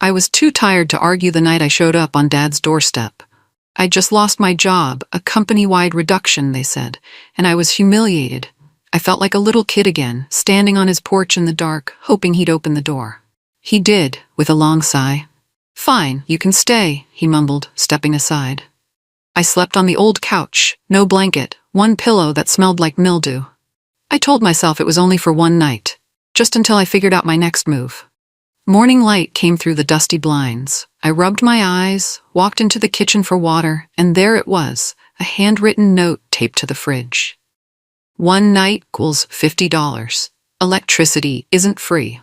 I was too tired to argue the night I showed up on Dad's doorstep. I'd just lost my job, a company-wide reduction, they said, and I was humiliated. I felt like a little kid again, standing on his porch in the dark, hoping he'd open the door. He did, with a long sigh. "Fine, you can stay," he mumbled, stepping aside. I slept on the old couch, no blanket, one pillow that smelled like mildew. I told myself it was only for one night, just until I figured out my next move. Morning light came through the dusty blinds. I rubbed my eyes, walked into the kitchen for water, and there it was, a handwritten note taped to the fridge. "One night equals $50. Electricity isn't free."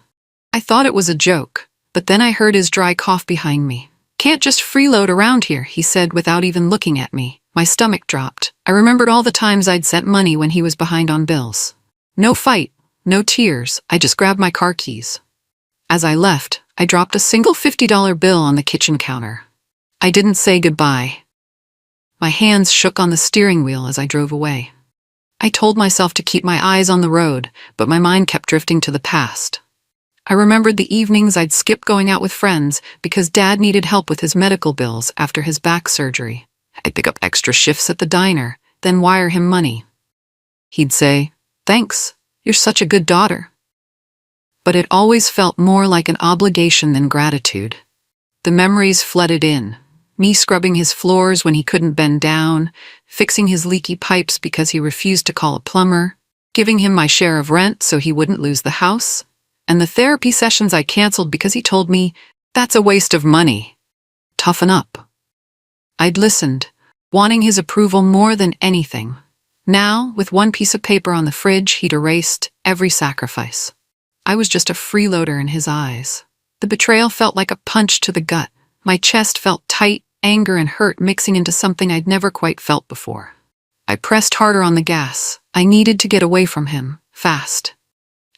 I thought it was a joke, but then I heard his dry cough behind me. "Can't just freeload around here," he said without even looking at me. My stomach dropped. I remembered all the times I'd sent money when he was behind on bills. No fight, no tears, I just grabbed my car keys. As I left, I dropped a single $50 bill on the kitchen counter. I didn't say goodbye. My hands shook on the steering wheel as I drove away. I told myself to keep my eyes on the road, but my mind kept drifting to the past. I remembered the evenings I'd skip going out with friends because Dad needed help with his medical bills after his back surgery. I'd pick up extra shifts at the diner, then wire him money. He'd say, "Thanks, you're such a good daughter." But it always felt more like an obligation than gratitude. The memories flooded in. Me scrubbing his floors when he couldn't bend down, fixing his leaky pipes because he refused to call a plumber, giving him my share of rent so he wouldn't lose the house, and the therapy sessions I canceled because he told me, "That's a waste of money. Toughen up." I'd listened, wanting his approval more than anything. Now, with one piece of paper on the fridge, he'd erased every sacrifice. I was just a freeloader in his eyes. The betrayal felt like a punch to the gut. My chest felt tight, anger and hurt mixing into something I'd never quite felt before. I pressed harder on the gas. I needed to get away from him, fast.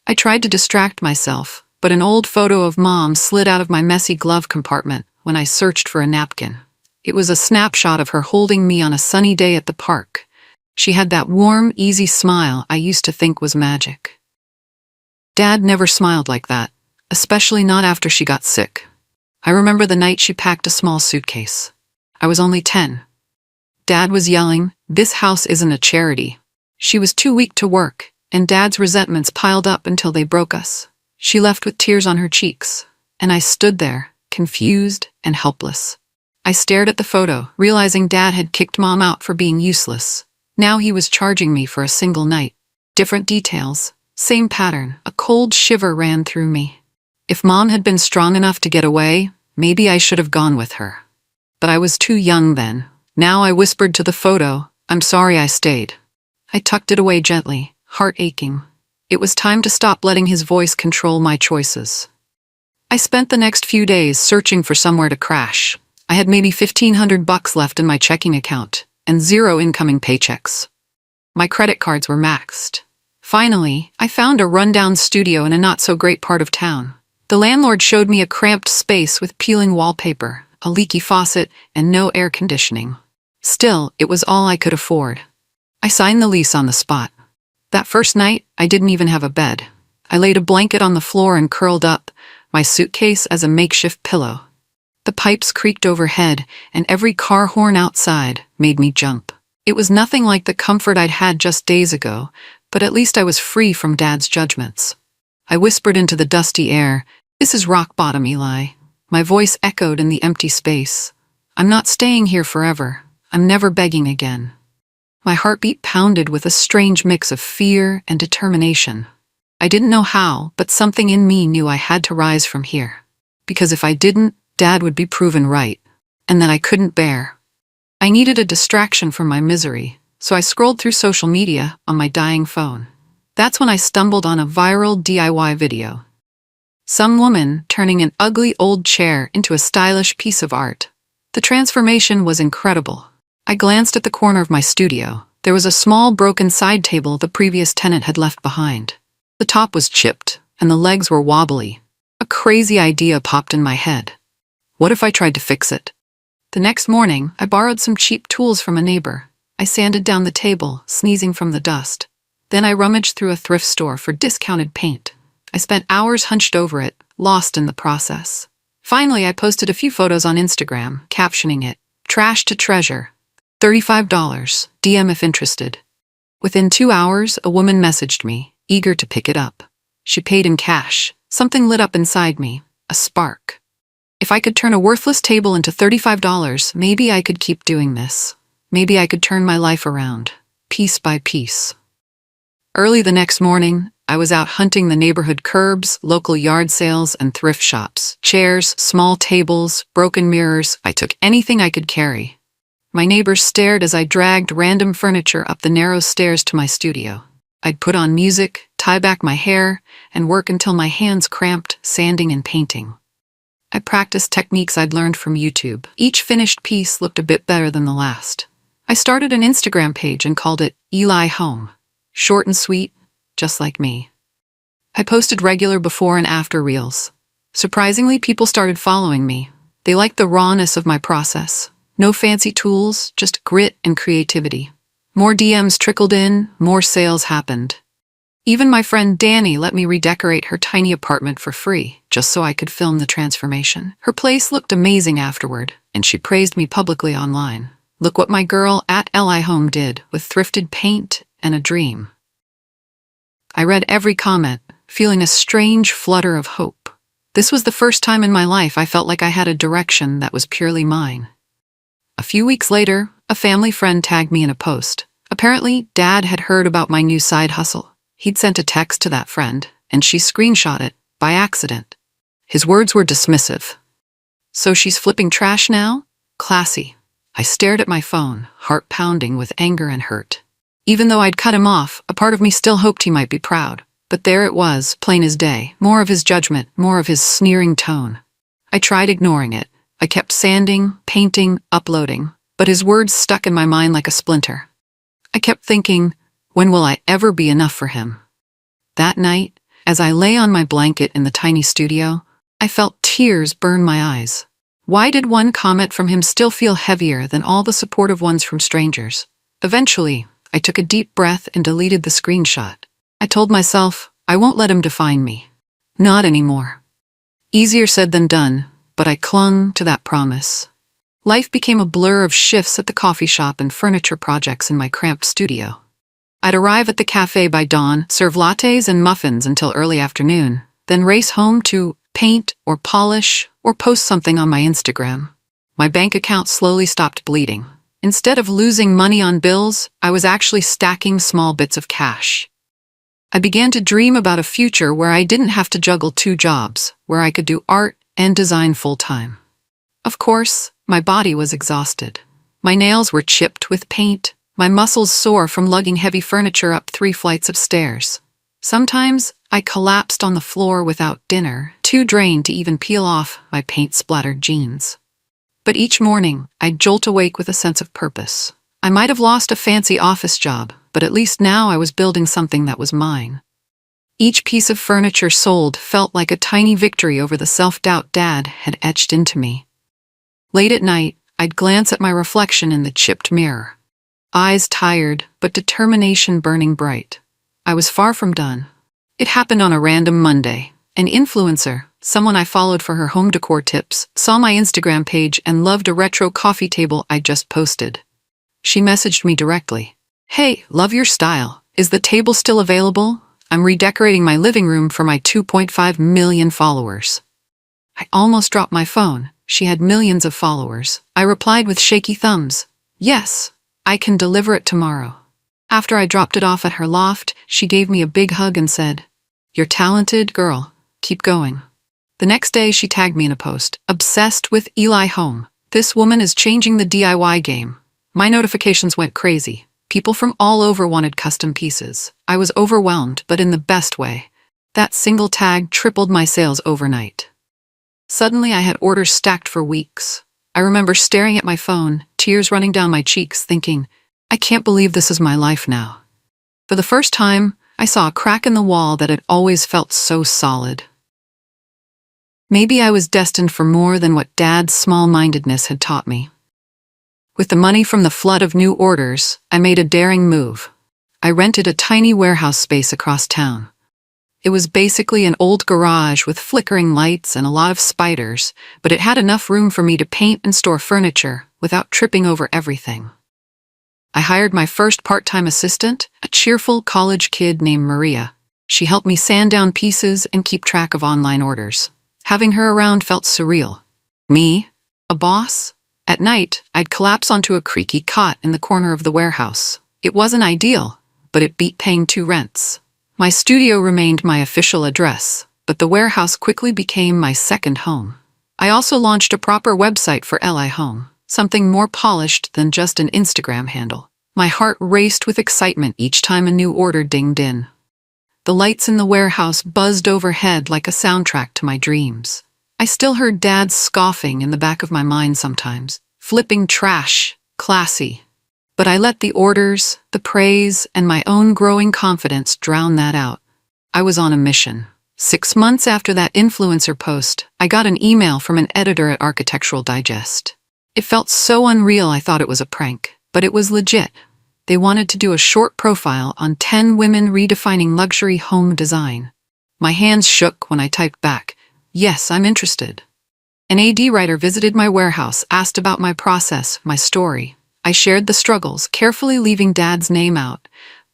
I tried to distract myself, but an old photo of Mom slid out of my messy glove compartment when I searched for a napkin. It was a snapshot of her holding me on a sunny day at the park. She had that warm, easy smile I used to think was magic. Dad never smiled like that, especially not after she got sick. I remember the night she packed a small suitcase. I was only 10. Dad was yelling, "This house isn't a charity." She was too weak to work, and Dad's resentments piled up until they broke us. She left with tears on her cheeks, and I stood there, confused and helpless. I stared at the photo, realizing Dad had kicked Mom out for being useless. Now he was charging me for a single night. Different details, same pattern. A cold shiver ran through me. If Mom had been strong enough to get away, maybe I should have gone with her. But I was too young then. Now I whispered to the photo, "I'm sorry I stayed." I tucked it away gently, heart aching. It was time to stop letting his voice control my choices. I spent the next few days searching for somewhere to crash. I had maybe $1,500 left in my checking account, and 0 incoming paychecks. My credit cards were maxed. Finally, I found a rundown studio in a not-so-great part of town. The landlord showed me a cramped space with peeling wallpaper, a leaky faucet, and no air conditioning. Still, it was all I could afford. I signed the lease on the spot. That first night, I didn't even have a bed. I laid a blanket on the floor and curled up, my suitcase as a makeshift pillow. The pipes creaked overhead, and every car horn outside made me jump. It was nothing like the comfort I'd had just days ago, but at least I was free from Dad's judgments. I whispered into the dusty air, "This is rock bottom, Eli." My voice echoed in the empty space. "I'm not staying here forever. I'm never begging again." My heartbeat pounded with a strange mix of fear and determination. I didn't know how, but something in me knew I had to rise from here. Because if I didn't, Dad would be proven right, and that I couldn't bear. I needed a distraction from my misery, so I scrolled through social media on my dying phone. That's when I stumbled on a viral DIY video. Some woman turning an ugly old chair into a stylish piece of art. The transformation was incredible. I glanced at the corner of my studio. There was a small broken side table the previous tenant had left behind. The top was chipped, and the legs were wobbly. A crazy idea popped in my head. What if I tried to fix it? The next morning, I borrowed some cheap tools from a neighbor. I sanded down the table, sneezing from the dust. Then I rummaged through a thrift store for discounted paint. I spent hours hunched over it, lost in the process. Finally, I posted a few photos on Instagram, captioning it, "Trash to Treasure. $35. DM if interested." Within 2 hours, a woman messaged me, eager to pick it up. She paid in cash. Something lit up inside me, a spark. If I could turn a worthless table into $35, maybe I could keep doing this. Maybe I could turn my life around, piece by piece. Early the next morning, I was out hunting the neighborhood curbs, local yard sales, and thrift shops. Chairs, small tables, broken mirrors. I took anything I could carry. My neighbors stared as I dragged random furniture up the narrow stairs to my studio. I'd put on music, tie back my hair, and work until my hands cramped, sanding and painting. I practiced techniques I'd learned from YouTube. Each finished piece looked a bit better than the last. I started an Instagram page and called it Eli Home. Short and sweet, just like me. I posted regular before and after reels. Surprisingly, people started following me. They liked the rawness of my process. No fancy tools, just grit and creativity. More DMs trickled in, more sales happened. Even my friend Danny let me redecorate her tiny apartment for free, just so I could film the transformation. Her place looked amazing afterward, and she praised me publicly online. Look what my girl at Eli Home did with thrifted paint and a dream. I read every comment, feeling a strange flutter of hope. This was the first time in my life I felt like I had a direction that was purely mine. A few weeks later, a family friend tagged me in a post. Apparently, Dad had heard about my new side hustle. He'd sent a text to that friend, and she screenshot it, by accident. His words were dismissive. "So she's flipping trash now? Classy." I stared at my phone, heart pounding with anger and hurt. Even though I'd cut him off, a part of me still hoped he might be proud. But there it was, plain as day. More of his judgment, more of his sneering tone. I tried ignoring it. I kept sanding, painting, uploading, but his words stuck in my mind like a splinter. I kept thinking, when will I ever be enough for him? That night, as I lay on my blanket in the tiny studio, I felt tears burn my eyes. Why did one comment from him still feel heavier than all the supportive ones from strangers? Eventually, I took a deep breath and deleted the screenshot. I told myself, I won't let him define me. Not anymore. Easier said than done, but I clung to that promise. Life became a blur of shifts at the coffee shop and furniture projects in my cramped studio. I'd arrive at the cafe by dawn, serve lattes and muffins until early afternoon, then race home to paint or polish or post something on my Instagram. My bank account slowly stopped bleeding. Instead of losing money on bills, I was actually stacking small bits of cash. I began to dream about a future where I didn't have to juggle 2 jobs, where I could do art and design full-time. Of course, my body was exhausted. My nails were chipped with paint, my muscles sore from lugging heavy furniture up 3 flights of stairs. Sometimes, I collapsed on the floor without dinner, too drained to even peel off my paint-splattered jeans. But each morning, I'd jolt awake with a sense of purpose. I might have lost a fancy office job, but at least now I was building something that was mine. Each piece of furniture sold felt like a tiny victory over the self-doubt Dad had etched into me. Late at night, I'd glance at my reflection in the chipped mirror. Eyes tired, but determination burning bright. I was far from done. It happened on a random Monday. An influencer, someone I followed for her home decor tips, saw my Instagram page and loved a retro coffee table I just posted. She messaged me directly. "Hey, love your style. Is the table still available? I'm redecorating my living room for my 2.5 million followers." I almost dropped my phone. She had millions of followers. I replied with shaky thumbs. "Yes, I can deliver it tomorrow." After I dropped it off at her loft, she gave me a big hug and said, "You're talented, girl. Keep going." The next day, she tagged me in a post, "Obsessed with Eli Home. This woman is changing the DIY game." My notifications went crazy. People from all over wanted custom pieces. I was overwhelmed, but in the best way. That single tag tripled my sales overnight. Suddenly, I had orders stacked for weeks. I remember staring at my phone, tears running down my cheeks, thinking, I can't believe this is my life now. For the first time, I saw a crack in the wall that had always felt so solid. Maybe I was destined for more than what Dad's small-mindedness had taught me. With the money from the flood of new orders, I made a daring move. I rented a tiny warehouse space across town. It was basically an old garage with flickering lights and a lot of spiders, but it had enough room for me to paint and store furniture without tripping over everything. I hired my first part-time assistant, a cheerful college kid named Maria. She helped me sand down pieces and keep track of online orders. Having her around felt surreal. Me, a boss? At night, I'd collapse onto a creaky cot in the corner of the warehouse. It wasn't ideal, but it beat paying 2 rents. My studio remained my official address, but the warehouse quickly became my second home. I also launched a proper website for LI Home, something more polished than just an Instagram handle. My heart raced with excitement each time a new order dinged in. The lights in the warehouse buzzed overhead like a soundtrack to my dreams. I still heard Dad scoffing in the back of my mind sometimes, flipping trash, classy. But I let the orders, the praise, and my own growing confidence drown that out. I was on a mission. 6 months after that influencer post, I got an email from an editor at Architectural Digest. It felt so unreal I thought it was a prank, but it was legit. They wanted to do a short profile on 10 women redefining luxury home design. My hands shook when I typed back, "Yes, I'm interested." An AD writer visited my warehouse, asked about my process, my story. I shared the struggles, carefully leaving Dad's name out,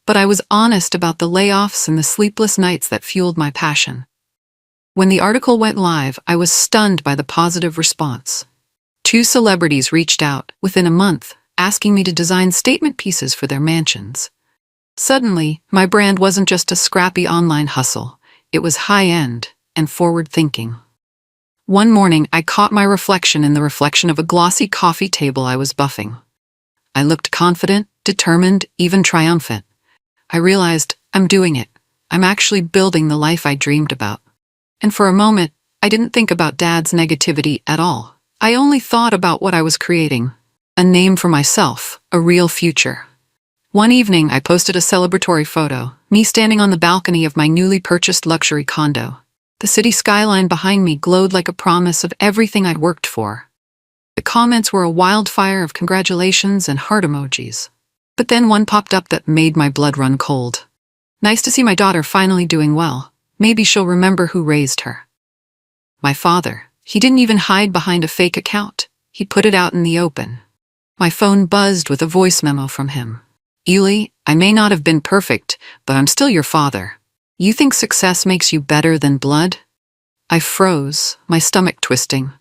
but I was honest about the layoffs and the sleepless nights that fueled my passion. When the article went live, I was stunned by the positive response. 2 celebrities reached out, within a month, asking me to design statement pieces for their mansions. Suddenly, my brand wasn't just a scrappy online hustle. It was high-end and forward-thinking. One morning, I caught my reflection in the reflection of a glossy coffee table I was buffing. I looked confident, determined, even triumphant. I realized, I'm doing it. I'm actually building the life I dreamed about. And for a moment, I didn't think about Dad's negativity at all. I only thought about what I was creating. A name for myself, a real future. One evening, I posted a celebratory photo, me standing on the balcony of my newly purchased luxury condo. The city skyline behind me glowed like a promise of everything I'd worked for. The comments were a wildfire of congratulations and heart emojis. But then one popped up that made my blood run cold. "Nice to see my daughter finally doing well. Maybe she'll remember who raised her." My father. He didn't even hide behind a fake account. He put it out in the open. My phone buzzed with a voice memo from him. "Ely, I may not have been perfect, but I'm still your father. You think success makes you better than blood?" I froze, my stomach twisting.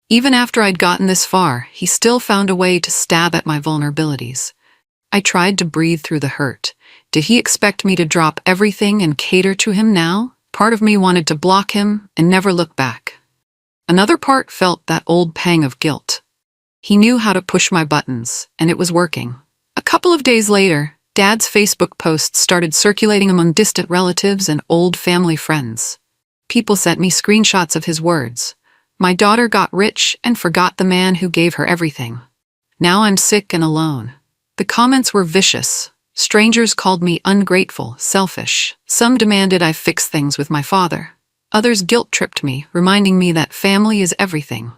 Even after I'd gotten this far, he still found a way to stab at my vulnerabilities. I tried to breathe through the hurt. Did he expect me to drop everything and cater to him now? Part of me wanted to block him and never look back. Another part felt that old pang of guilt. He knew how to push my buttons, and it was working. A couple of days later, Dad's Facebook posts started circulating among distant relatives and old family friends. People sent me screenshots of his words. "My daughter got rich and forgot the man who gave her everything. Now I'm sick and alone." The comments were vicious. Strangers called me ungrateful, selfish. Some demanded I fix things with my father. Others guilt-tripped me, reminding me that family is everything.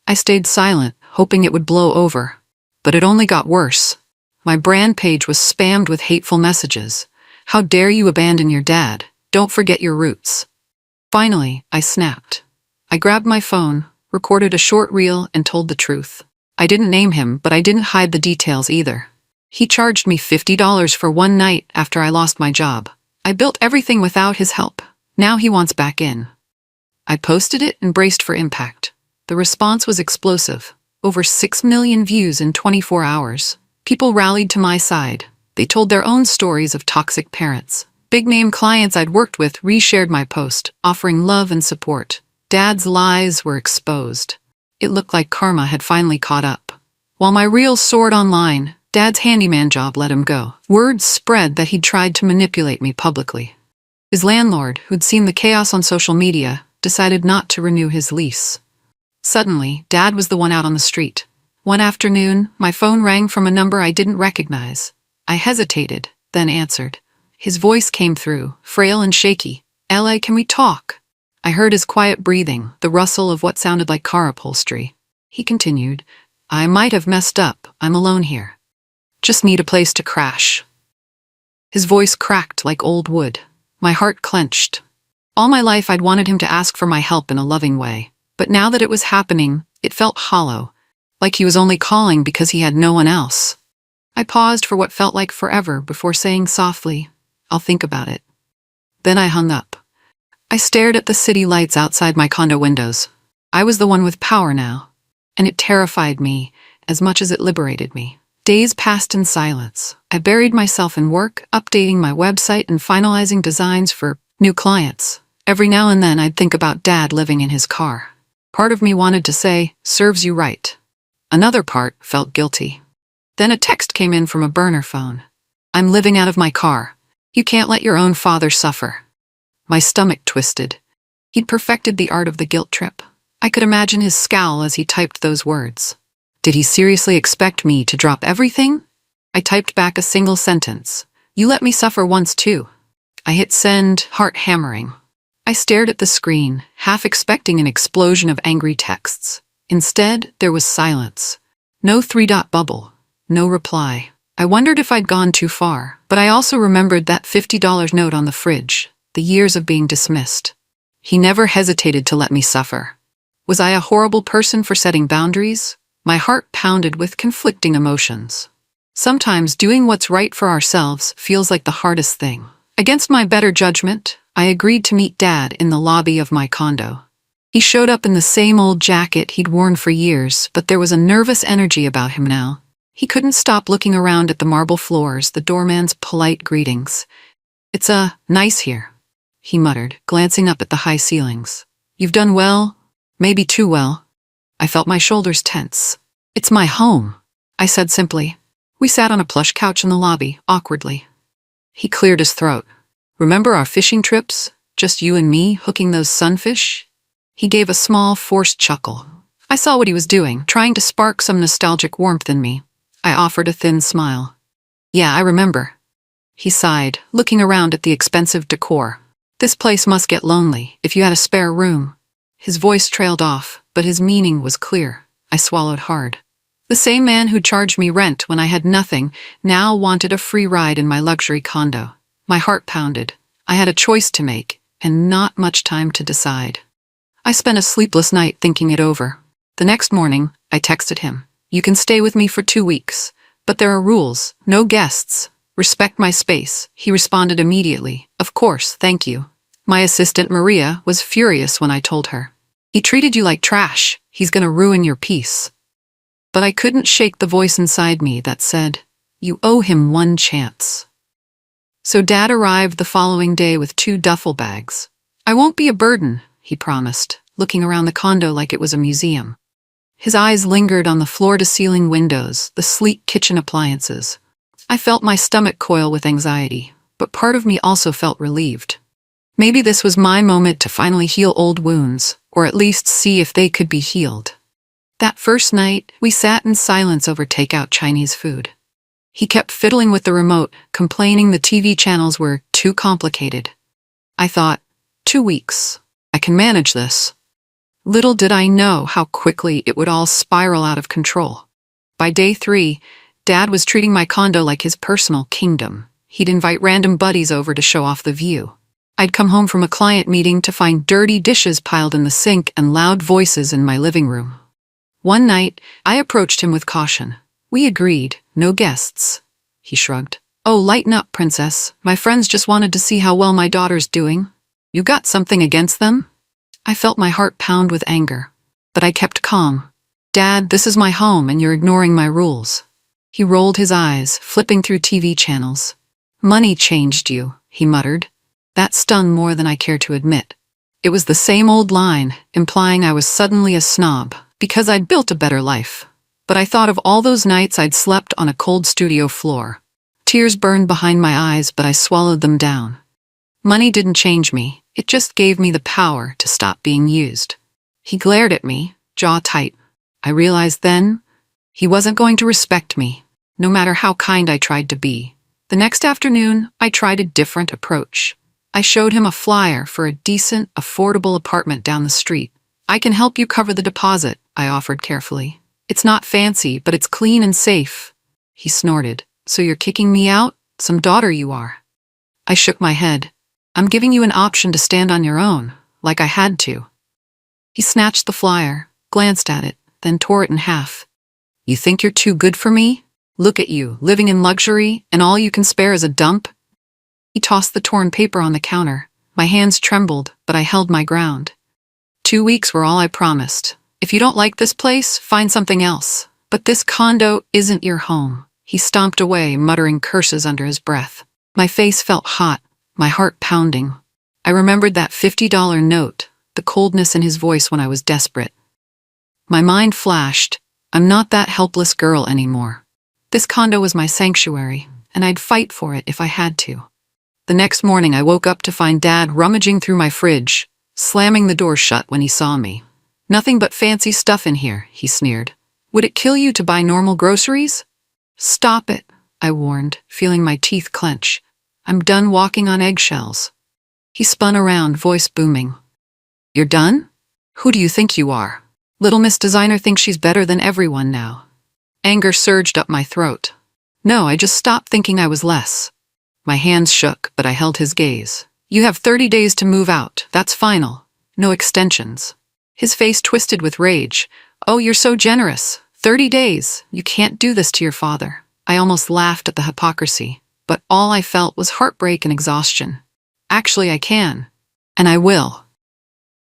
I stayed silent, hoping it would blow over. But it only got worse. My brand page was spammed with hateful messages. "How dare you abandon your dad? Don't forget your roots." Finally, I snapped. I grabbed my phone, recorded a short reel, and told the truth. I didn't name him, but I didn't hide the details either. He charged me $50 for one night after I lost my job. I built everything without his help. Now he wants back in. I posted it and braced for impact. The response was explosive. Over 6 million views in 24 hours. People rallied to my side. They told their own stories of toxic parents. Big-name clients I'd worked with reshared my post, offering love and support. Dad's lies were exposed. It looked like karma had finally caught up. While my reels soared online, Dad's handyman job let him go. Word spread that he'd tried to manipulate me publicly. His landlord, who'd seen the chaos on social media, decided not to renew his lease. Suddenly, Dad was the one out on the street. One afternoon, my phone rang from a number I didn't recognize. I hesitated, then answered. His voice came through, frail and shaky. "LA, can we talk?" I heard his quiet breathing, the rustle of what sounded like car upholstery. He continued, "I might have messed up. I'm alone here. Just need a place to crash." His voice cracked like old wood. My heart clenched. All my life I'd wanted him to ask for my help in a loving way. But now that it was happening, it felt hollow, like he was only calling because he had no one else. I paused for what felt like forever before saying softly, "I'll think about it." Then I hung up. I stared at the city lights outside my condo windows. I was the one with power now, and it terrified me as much as it liberated me. Days passed in silence. I buried myself in work, updating my website and finalizing designs for new clients. Every now and then I'd think about Dad living in his car. Part of me wanted to say, "Serves you right." Another part felt guilty. Then a text came in from a burner phone. "I'm living out of my car. You can't let your own father suffer." My stomach twisted. He'd perfected the art of the guilt trip. I could imagine his scowl as he typed those words. Did he seriously expect me to drop everything? I typed back a single sentence. "You let me suffer once too." I hit send, heart hammering. I stared at the screen, half expecting an explosion of angry texts. Instead, there was silence. No three-dot bubble. No reply. I wondered if I'd gone too far, but I also remembered that $50 note on the fridge, the years of being dismissed. He never hesitated to let me suffer. Was I a horrible person for setting boundaries? My heart pounded with conflicting emotions. Sometimes doing what's right for ourselves feels like the hardest thing. Against my better judgment, I agreed to meet Dad in the lobby of my condo. He showed up in the same old jacket he'd worn for years, but there was a nervous energy about him now. He couldn't stop looking around at the marble floors, the doorman's polite greetings. "It's nice here," he muttered, glancing up at the high ceilings. "You've done well, maybe too well." I felt my shoulders tense. "It's my home," I said simply. We sat on a plush couch in the lobby, awkwardly. He cleared his throat. "Remember our fishing trips? Just you and me hooking those sunfish?" He gave a small, forced chuckle. I saw what he was doing, trying to spark some nostalgic warmth in me. I offered a thin smile. "Yeah, I remember." He sighed, looking around at the expensive decor. "This place must get lonely, if you had a spare room." His voice trailed off, but his meaning was clear. I swallowed hard. The same man who charged me rent when I had nothing now wanted a free ride in my luxury condo. My heart pounded. I had a choice to make, and not much time to decide. I spent a sleepless night thinking it over. The next morning, I texted him. "You can stay with me for 2 weeks, but there are rules, no guests. Respect my space." He responded immediately. "Of course, thank you." My assistant Maria was furious when I told her. "He treated you like trash. He's gonna ruin your peace." But I couldn't shake the voice inside me that said, "You owe him one chance." So Dad arrived the following day with 2 duffel bags. "I won't be a burden," he promised, looking around the condo like it was a museum. His eyes lingered on the floor-to-ceiling windows, the sleek kitchen appliances. I felt my stomach coil with anxiety, but part of me also felt relieved. Maybe this was my moment to finally heal old wounds, or at least see if they could be healed. That first night, we sat in silence over takeout Chinese food. He kept fiddling with the remote, complaining the TV channels were too complicated. I thought, 2 weeks. I can manage this. Little did I know how quickly it would all spiral out of control. By day 3, Dad was treating my condo like his personal kingdom. He'd invite random buddies over to show off the view. I'd come home from a client meeting to find dirty dishes piled in the sink and loud voices in my living room. One night, I approached him with caution. "We agreed, no guests." He shrugged. "Oh, lighten up, princess. My friends just wanted to see how well my daughter's doing. You got something against them?" I felt my heart pound with anger, but I kept calm. "Dad, this is my home and you're ignoring my rules." He rolled his eyes, flipping through TV channels. "Money changed you," he muttered. That stung more than I cared to admit. It was the same old line, implying I was suddenly a snob, because I'd built a better life. But I thought of all those nights I'd slept on a cold studio floor. Tears burned behind my eyes, but I swallowed them down. Money didn't change me, it just gave me the power to stop being used. He glared at me, jaw tight. I realized then, he wasn't going to respect me, no matter how kind I tried to be. The next afternoon, I tried a different approach. I showed him a flyer for a decent, affordable apartment down the street. "I can help you cover the deposit," I offered carefully. "It's not fancy, but it's clean and safe." He snorted. "So you're kicking me out? Some daughter you are." I shook my head. I'm giving you an option to stand on your own, like I had to. He snatched the flyer, glanced at it, then tore it in half. You think you're too good for me? Look at you, living in luxury, and all you can spare is a dump? He tossed the torn paper on the counter. My hands trembled, but I held my ground. 2 weeks were all I promised. If you don't like this place, find something else. But this condo isn't your home. He stomped away, muttering curses under his breath. My face felt hot, my heart pounding. I remembered that $50 note, the coldness in his voice when I was desperate. My mind flashed. I'm not that helpless girl anymore. This condo was my sanctuary, and I'd fight for it if I had to. The next morning I woke up to find Dad rummaging through my fridge, slamming the door shut when he saw me. Nothing but fancy stuff in here, he sneered. Would it kill you to buy normal groceries? Stop it, I warned, feeling my teeth clench. I'm done walking on eggshells. He spun around, voice booming. You're done? Who do you think you are? Little Miss Designer thinks she's better than everyone now. Anger surged up my throat. No, I just stopped thinking I was less. My hands shook, but I held his gaze. You have 30 days to move out. That's final. No extensions. His face twisted with rage. Oh, you're so generous. 30 days. You can't do this to your father. I almost laughed at the hypocrisy, but all I felt was heartbreak and exhaustion. Actually, I can. And I will.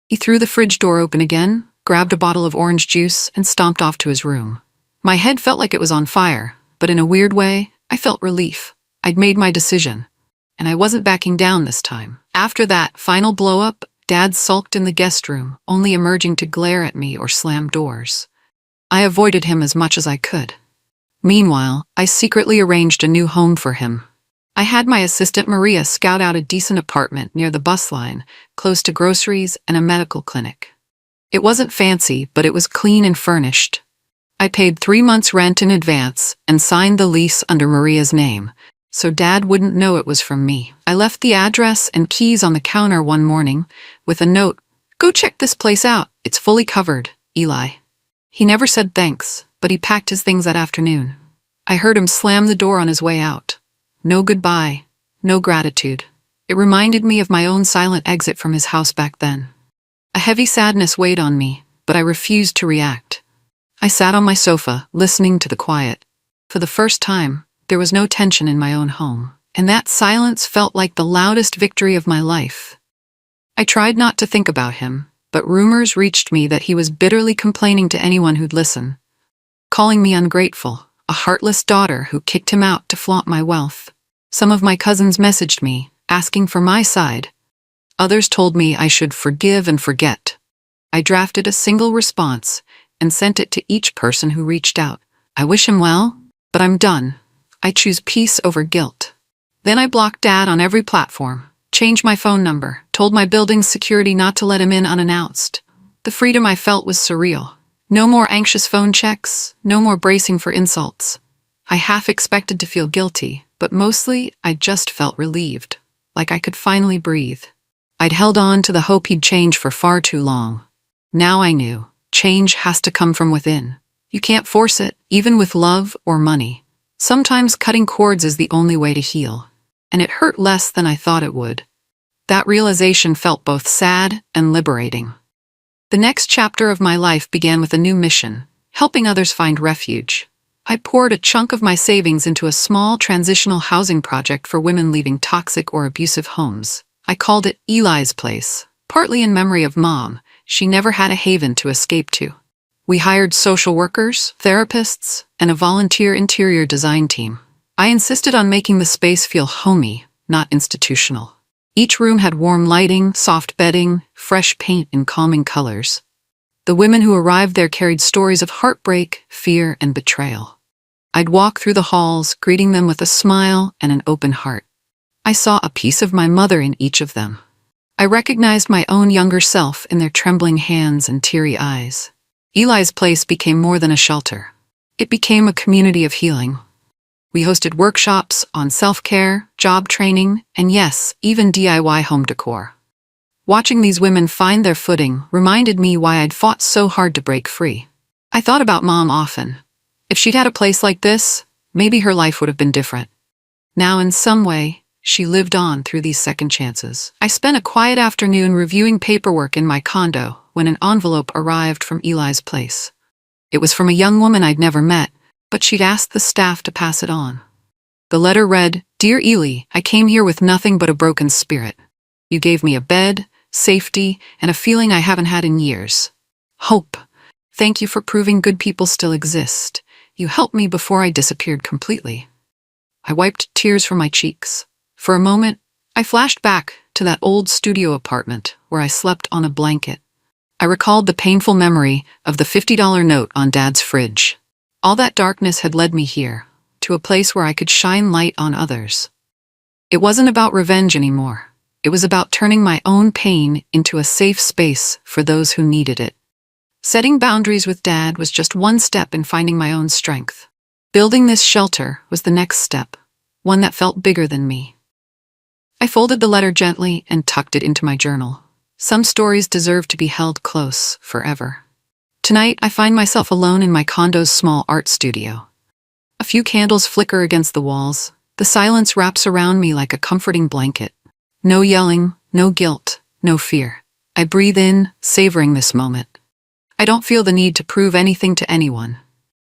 He threw the fridge door open again, grabbed a bottle of orange juice, and stomped off to his room. My head felt like it was on fire, but in a weird way, I felt relief. I'd made my decision, and I wasn't backing down this time. After that final blow-up, Dad sulked in the guest room, only emerging to glare at me or slam doors. I avoided him as much as I could. Meanwhile, I secretly arranged a new home for him. I had my assistant Maria scout out a decent apartment near the bus line, close to groceries and a medical clinic. It wasn't fancy, but it was clean and furnished. I paid 3 months' rent in advance and signed the lease under Maria's name, so Dad wouldn't know it was from me. I left the address and keys on the counter one morning with a note, Go check this place out. It's fully covered, Eli. He never said thanks, but he packed his things that afternoon. I heard him slam the door on his way out. No goodbye, no gratitude. It reminded me of my own silent exit from his house back then. A heavy sadness weighed on me, but I refused to react. I sat on my sofa, listening to the quiet. For the first time, there was no tension in my own home, and that silence felt like the loudest victory of my life. I tried not to think about him, but rumors reached me that he was bitterly complaining to anyone who'd listen, calling me ungrateful, a heartless daughter who kicked him out to flaunt my wealth. Some of my cousins messaged me, asking for my side. Others told me I should forgive and forget. I drafted a single response and sent it to each person who reached out. I wish him well, but I'm done. I choose peace over guilt. Then I blocked Dad on every platform, changed my phone number, told my building's security not to let him in unannounced. The freedom I felt was surreal. No more anxious phone checks, no more bracing for insults. I half expected to feel guilty, but mostly I just felt relieved, like I could finally breathe. I'd held on to the hope he'd change for far too long. Now I knew, change has to come from within. You can't force it, even with love or money. Sometimes cutting cords is the only way to heal, and it hurt less than I thought it would. That realization felt both sad and liberating. The next chapter of my life began with a new mission, helping others find refuge. I poured a chunk of my savings into a small transitional housing project for women leaving toxic or abusive homes. I called it Eli's Place, partly in memory of Mom. She never had a haven to escape to. We hired social workers, therapists, and a volunteer interior design team. I insisted on making the space feel homey, not institutional. Each room had warm lighting, soft bedding, fresh paint in calming colors. The women who arrived there carried stories of heartbreak, fear, and betrayal. I'd walk through the halls, greeting them with a smile and an open heart. I saw a piece of my mother in each of them. I recognized my own younger self in their trembling hands and teary eyes. Eli's Place became more than a shelter. It became a community of healing. We hosted workshops on self-care, job training, and yes, even DIY home decor. Watching these women find their footing reminded me why I'd fought so hard to break free. I thought about Mom often. If she'd had a place like this, maybe her life would have been different. Now, in some way, she lived on through these second chances. I spent a quiet afternoon reviewing paperwork in my condo when an envelope arrived from Eli's place. It was from a young woman I'd never met, but she'd asked the staff to pass it on. The letter read, "Dear Eli, I came here with nothing but a broken spirit. You gave me a bed, safety, and a feeling I haven't had in years. Hope. Thank you for proving good people still exist. You helped me before I disappeared completely." I wiped tears from my cheeks. For a moment, I flashed back to that old studio apartment where I slept on a blanket. I recalled the painful memory of the $50 note on Dad's fridge. All that darkness had led me here, to a place where I could shine light on others. It wasn't about revenge anymore. It was about turning my own pain into a safe space for those who needed it. Setting boundaries with Dad was just one step in finding my own strength. Building this shelter was the next step, one that felt bigger than me. I folded the letter gently and tucked it into my journal. Some stories deserve to be held close forever. Tonight, I find myself alone in my condo's small art studio. A few candles flicker against the walls. The silence wraps around me like a comforting blanket. No yelling, no guilt, no fear. I breathe in, savoring this moment. I don't feel the need to prove anything to anyone.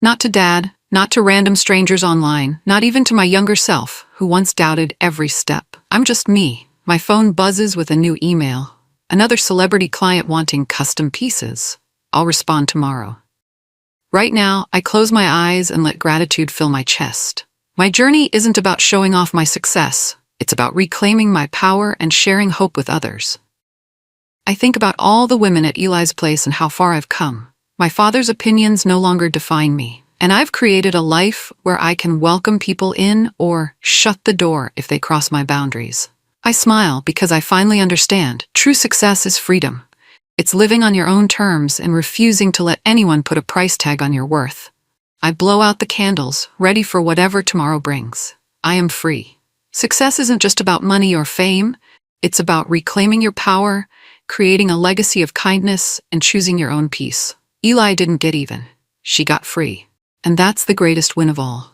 Not to Dad, not to random strangers online, not even to my younger self, who once doubted every step. I'm just me. My phone buzzes with a new email. Another celebrity client wanting custom pieces. I'll respond tomorrow. Right now, I close my eyes and let gratitude fill my chest. My journey isn't about showing off my success. It's about reclaiming my power and sharing hope with others. I think about all the women at Eli's place and how far I've come. My father's opinions no longer define me, and I've created a life where I can welcome people in or shut the door if they cross my boundaries. I smile because I finally understand true success is freedom. It's living on your own terms and refusing to let anyone put a price tag on your worth. I blow out the candles, ready for whatever tomorrow brings. I am free. Success isn't just about money or fame. It's about reclaiming your power, creating a legacy of kindness, and choosing your own peace. Eli didn't get even. She got free. And that's the greatest win of all.